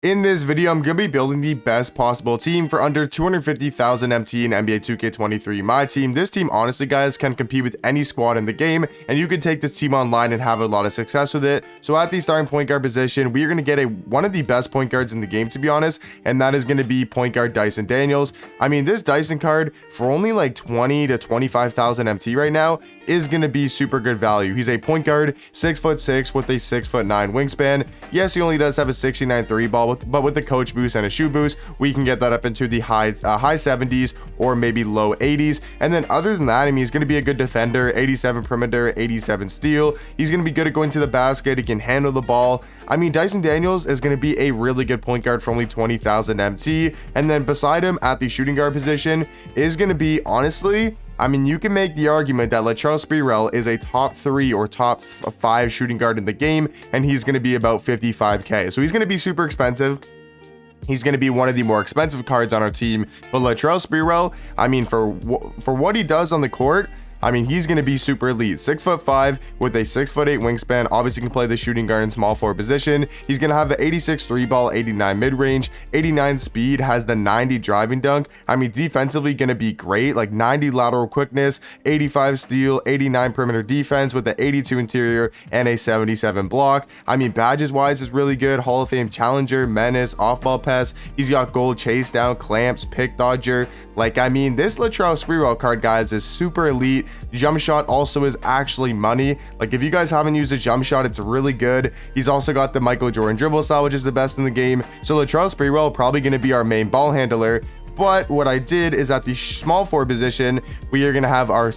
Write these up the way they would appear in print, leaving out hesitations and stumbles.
In this video, I'm going to be building the best possible team for under 250,000 MT in NBA 2K23 My Team. This team, honestly, guys, can compete with any squad in the game, and you can take this team online and have a lot of success with it. So at the starting point guard position, we are going to get one of the best point guards in the game, to be honest, and that is going to be point guard Dyson Daniels. I mean, this Dyson card, for only like 20 to 25,000 MT right now, is going to be super good value. He's a point guard, 6'6" with a 6'9" wingspan. Yes, he only does have a 69 3 ball, but with the coach boost and a shoe boost, we can get that up into the high 70s or maybe low 80s. And then other than that, I mean, he's going to be a good defender, 87 perimeter, 87 steal. He's going to be good at going to the basket. He can handle the ball. I mean, Dyson Daniels is going to be a really good point guard for only 20,000 MT. And then beside him at the shooting guard position is going to be, honestly, I mean, you can make the argument that Latrell Sprewell is a top 3 or top 5 shooting guard in the game, and he's going to be about 55k. So he's going to be super expensive. He's going to be one of the more expensive cards on our team. But Latrell Sprewell, I mean, for what he does on the court, I mean, he's going to be super elite. 6'5" with a 6'8" wingspan. Obviously, can play the shooting guard and small forward position. He's going to have an 86 3 ball, 89 mid range, 89 speed, has the 90 driving dunk. I mean, defensively, going to be great, like 90 lateral quickness, 85 steal, 89 perimeter defense with the 82 interior and a 77 block. I mean, badges wise is really good. Hall of Fame challenger, menace, off ball pass. He's got gold chase down, clamps, pick dodger. Like, I mean, this Latrell Sprewell card, guys, is super elite. Jump shot also is actually money. Like, if you guys haven't used a jump shot, it's really good. He's also got the Michael Jordan dribble style, which is the best in the game. So Latrell Sprewell probably going to be our main ball handler. But what I did is at the small forward position, we are going to have our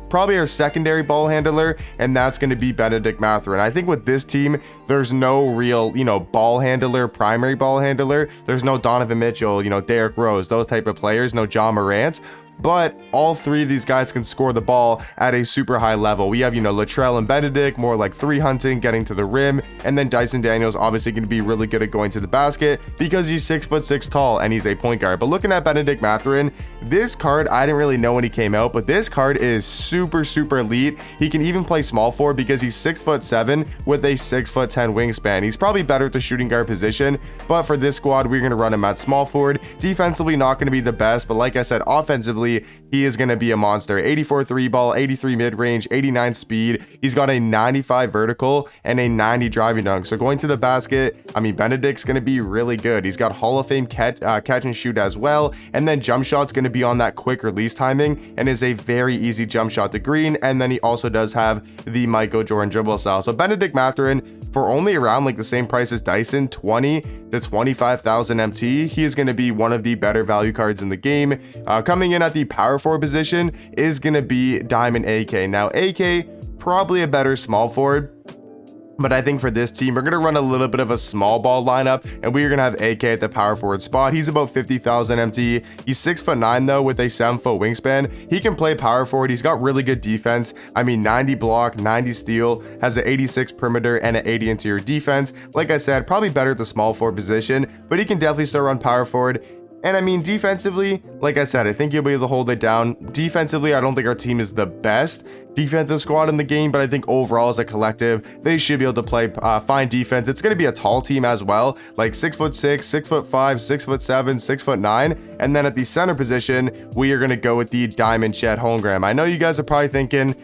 probably our secondary ball handler, and that's going to be Bennedict Mathurin. I think with this team, there's no real, ball handler, primary ball handler. There's no Donovan Mitchell, Derrick Rose, those type of players, no John Morant. But all three of these guys can score the ball at a super high level. We have, Latrell and Bennedict, more like 3 hunting, getting to the rim. And then Dyson Daniels obviously going to be really good at going to the basket because he's 6'6" tall and he's a point guard. But looking at Bennedict Mathurin, this card, I didn't really know when he came out, but this card is super, super elite. He can even play small forward because he's 6'7" with a 6'10" wingspan. He's probably better at the shooting guard position, but for this squad, we're going to run him at small forward. Defensively, not going to be the best, but like I said, offensively, he is going to be a monster. 84 3 ball, 83 mid range, 89 speed. He's got a 95 vertical and a 90 driving dunk. So going to the basket, I mean, Benedict's going to be really good. He's got Hall of Fame catch and shoot as well. And then jump shot's going to be on that quick release timing and is a very easy jump shot to green. And then he also does have the Michael Jordan dribble style. So Bennedict Mathurin, for only around like the same price as Dyson, 20 to 25,000 MT, he is going to be one of the better value cards in the game. Coming in at the power forward position is going to be Diamond AK. Now, AK, probably a better small forward. But I think for this team, we're going to run a little bit of a small ball lineup, and we are going to have AK at the power forward spot. He's about 50,000 MT. He's 6'9" though, with a 7 foot wingspan. He can play power forward. He's got really good defense. I mean, 90 block, 90 steal, has an 86 perimeter and an 80 interior defense. Like I said, probably better at the small forward position, but he can definitely still run power forward. And I mean, defensively, like I said, I think you'll be able to hold it down. Defensively, I don't think our team is the best defensive squad in the game, but I think overall as a collective, they should be able to play fine defense. It's going to be a tall team as well, like 6'6", 6'5", 6'7", 6'9". And then at the center position, we are going to go with the Diamond Chet Holmgren. I know you guys are probably thinking,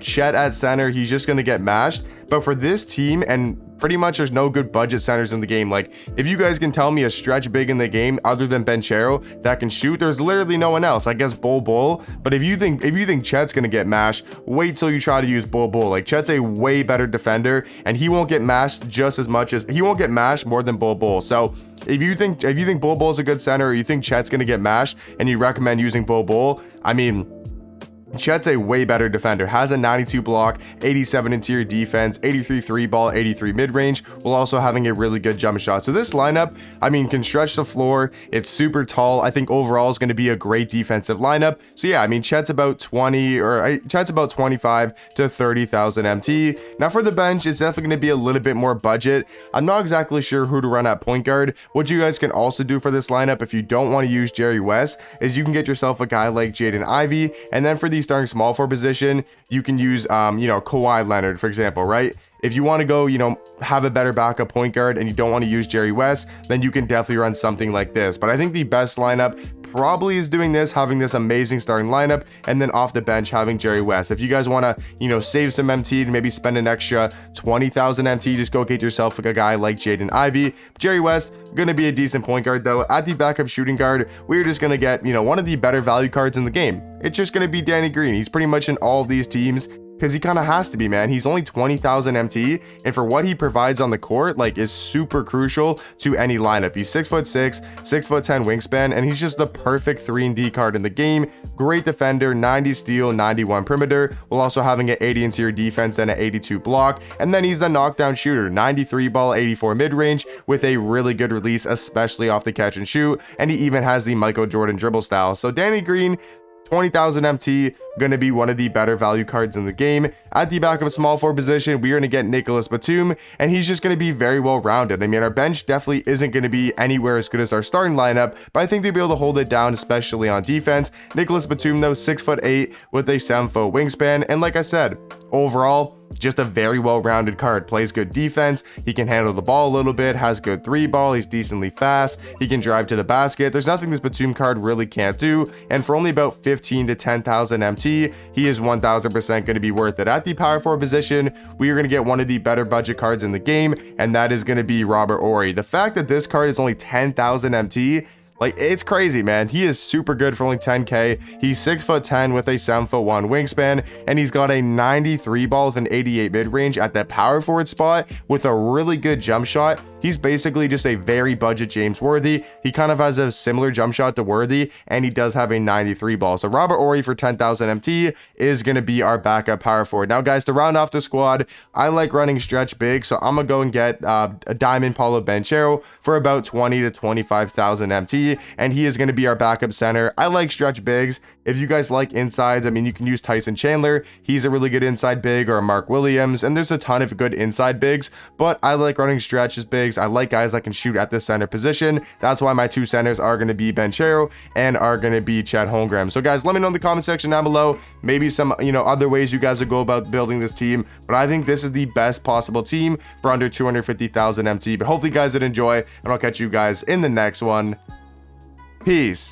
Chet at center, he's just going to get mashed. But for this team, and pretty much there's no good budget centers in the game. Like, if you guys can tell me a stretch big in the game other than Banchero that can shoot, there's literally no one else. I guess Bull. But if you think Chet's gonna get mashed, wait till you try to use Bull. Like, Chet's a way better defender, and he won't get mashed just as much as he won't get mashed more than Bull. So if you think Bull is a good center, or you think Chet's gonna get mashed, and you recommend using Bull, I mean, Chet's a way better defender, has a 92 block, 87 interior defense, 83 3 ball, 83 mid range, while also having a really good jump shot. So this lineup, I mean, can stretch the floor. It's super tall. I think overall is going to be a great defensive lineup. So yeah, I mean, Chet's about 25 to 30,000 MT. Now for the bench, it's definitely going to be a little bit more budget. I'm not exactly sure who to run at point guard. What you guys can also do for this lineup, if you don't want to use Jerry West, is you can get yourself a guy like Jaden Ivey, and then for the starting small forward position, you can use Kawhi Leonard, for example, right? if you want to go, have a better backup point guard and you don't want to use Jerry West, then you can definitely run something like this. But I think the best lineup probably is doing this, having this amazing starting lineup, and then off the bench having Jerry West. If you guys want to, save some MT and maybe spend an extra 20,000 MT, just go get yourself like a guy like Jaden Ivey. Jerry West, gonna be a decent point guard though. At the backup shooting guard, we're just gonna get, one of the better value cards in the game. It's just gonna be Danny Green. He's pretty much in all of these teams, because he kind of has to be, man. He's only 20,000 MT, and for what he provides on the court, like, is super crucial to any lineup. He's 6'6", 6'10" wingspan, and he's just the perfect 3-and-D card in the game. Great defender, 90 steal, 91 perimeter, while also having an 80 interior defense and an 82 block. And then he's a knockdown shooter, 93 ball, 84 mid-range, with a really good release, especially off the catch and shoot. And he even has the Michael Jordan dribble style. So Danny Green, 20,000 MT, going to be one of the better value cards in the game. At the backup small forward position, we are going to get Nicholas Batum, and he's just going to be very well rounded. I mean, our bench definitely isn't going to be anywhere as good as our starting lineup, but I think they'll be able to hold it down, especially on defense. Nicholas Batum, though, 6'8" with a 7-foot wingspan, and like I said, overall, just a very well-rounded card. Plays good defense, he can handle the ball a little bit, has good 3-ball, he's decently fast, he can drive to the basket. There's nothing this Batum card really can't do, and for only about 15 to 10,000 MT, he is 1000% going to be worth it. At the power forward position, we are going to get one of the better budget cards in the game, and that is going to be Robert Horry. The fact that this card is only 10,000 MT, like, it's crazy, man. He is super good for only 10k. He's 6'10" with a 7'1" wingspan, and he's got a 93 ball with an 88 mid-range at that power forward spot with a really good jump shot. He's basically just a very budget James Worthy. He kind of has a similar jump shot to Worthy, and he does have a 93 ball. So Robert Horry for 10,000 MT is going to be our backup power forward. Now, guys, to round off the squad, I like running stretch big, so I'm going to go and get a Diamond Paulo Banchero for about 20 to 25,000 MT, and he is going to be our backup center. I like stretch bigs. If you guys like insides, I mean, you can use Tyson Chandler. He's a really good inside big, or a Mark Williams, and there's a ton of good inside bigs, but I like running stretches bigs. I like guys that can shoot at the center position. That's why my two centers are going to be Banchero and are going to be Chet Holmgren. So guys, let me know in the comment section down below, maybe some, other ways you guys would go about building this team, but I think this is the best possible team for under 250,000 MT. But hopefully you guys did enjoy, and I'll catch you guys in the next one. Peace.